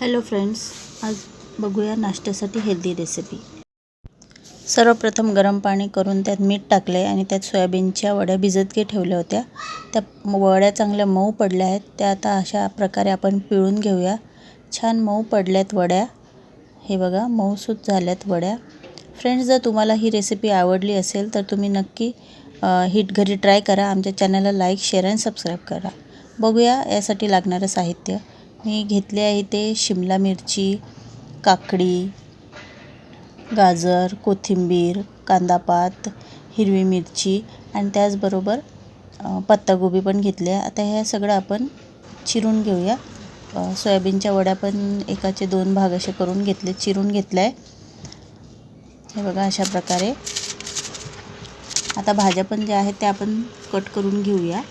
Hello friends, आज बघूया नाश्त्यासाठी हेल्दी रेसिपी। सर्वप्रथम गरम पाणी करून त्यात मीठ टाकले आणि त्यात सोयाबीनच्या वड्या भिजत ठेवल्या होत्या। त्या वड्या चांगल्या मऊ पडल्या आहेत। त्या आता अशा प्रकारे आपण पिळून घेऊया। छान मऊ पडल्यात वड्या, हे बघा मऊसूत झाल्यात वड्या। फ्रेंड्स, जर तुम्हाला ही रेसिपी आवडली असेल तर तुम्ही नक्की ही घरी ट्राय करा। आमच्या चॅनलला लाईक, शेअर आणि सबस्क्राईब करा। बघूया यासाठी लागणारं साहित्य। मी घेतले आहे ते शिमला मिरची, काकडी, गाजर, कोथिंबीर, कांदापात, हिरवी मिरची आणि त्याचबरोबर पत्तागोबी पण घेतली आहे। आता हे सगळं आपण चिरून घेऊया। सोयाबीनच्या वड्या पण एकाचे 2 भाग असे करून घेतले, चिरून घेतले आहे। हे बघा अशा प्रकारे। आता भाज्या पण ज्या आहेत त्या आपण कट करून घेऊया।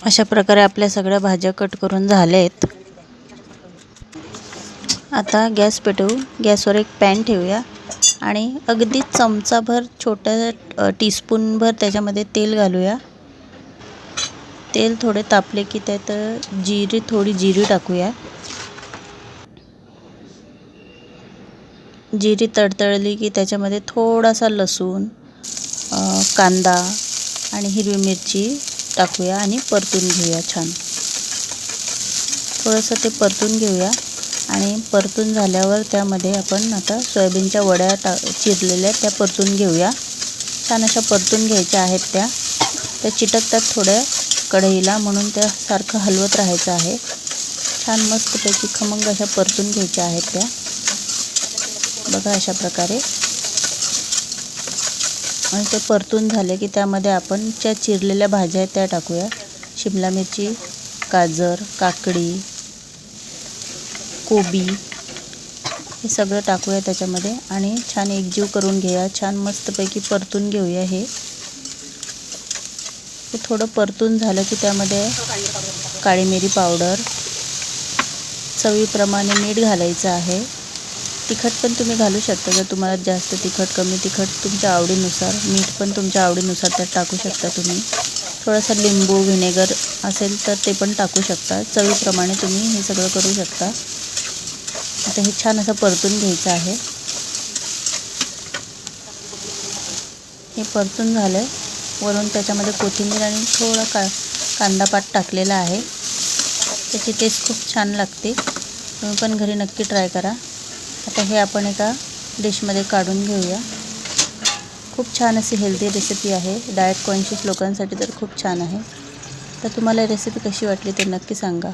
अशा प्रकारे आपल्या सगळ्या भाज्या कट करून झाल्या आहेत। आता गॅस पेटवू, गॅसवर एक पॅन ठेवूया आणि अगदी चमचाभर, छोट्या टीस्पूनभर त्याच्यामध्ये तेल घालूया। तेल थोडे तापले की त्यात थोडी जिरी टाकूया। जिरी तडतडली की त्याच्यामध्ये थोडासा लसूण, कांदा आणि हिरवी मिरची टाकूया आणि परतून घेऊया। छान थोडंसं ते परतून घेऊया आणि परतून झाल्यावर त्यामध्ये आपण आता सोयाबीनच्या वड्या चिरलेल्या त्या परतून घेऊया। छान अशा परतून घ्यायच्या आहेत। त्या चिटकतात थोड्या कढईला, म्हणून त्या सारखं हलवत राहायचं आहे। छान मस्तपैकी खमंग अशा परतून घ्यायच्या आहेत त्या, बघा अशा प्रकारे। आणि ते परतून झाले की त्यामध्ये आपण ज्या चिरलेल्या भाज्या आहेत त्या टाकूया। शिमला मिरची, गाजर, काकडी, कोबी हे सगळं टाकूया त्याच्यामध्ये आणि छान एकजीव करून घेऊया। छान मस्तपैकी परतून घेऊया। हे थोडं परतून झालं की त्यामध्ये काळी मिरी पावडर, चवीप्रमाणे मीठ घालायचं आहे। तिखट पण तुम्ही घालू शकता, जर तुम्हाला जास्त तिखट, कमी तिखट तुमच्या आवडीनुसार। मीठ पण तुमच्या आवडीनुसार त्यात टाकू शकता तुम्ही। थोडासा लिंबू, व्हिनेगर असेल तर ते पण टाकू शकता। चवीप्रमाणे तुम्ही हे सगळं करू शकता। आता हे छान असं परतून घ्यायचं आहे। हे परतून झालं, वरून त्याच्यामध्ये कोथिंबीर आणि थोडा कांदापात टाकलेला आहे। त्याची टेस्ट खूप छान लागते, तुम्ही पण घरी नक्की ट्राय करा। आता हे आपण एका डिशमध्ये काढून घेऊया। खूप छान अशी हेल्दी रेसिपी आहे। डाएट कॉन्शियस लोकांसाठी तर खूप छान आहे। तर तुम्हाला रेसिपी कशी वाटली ते नक्की सांगा।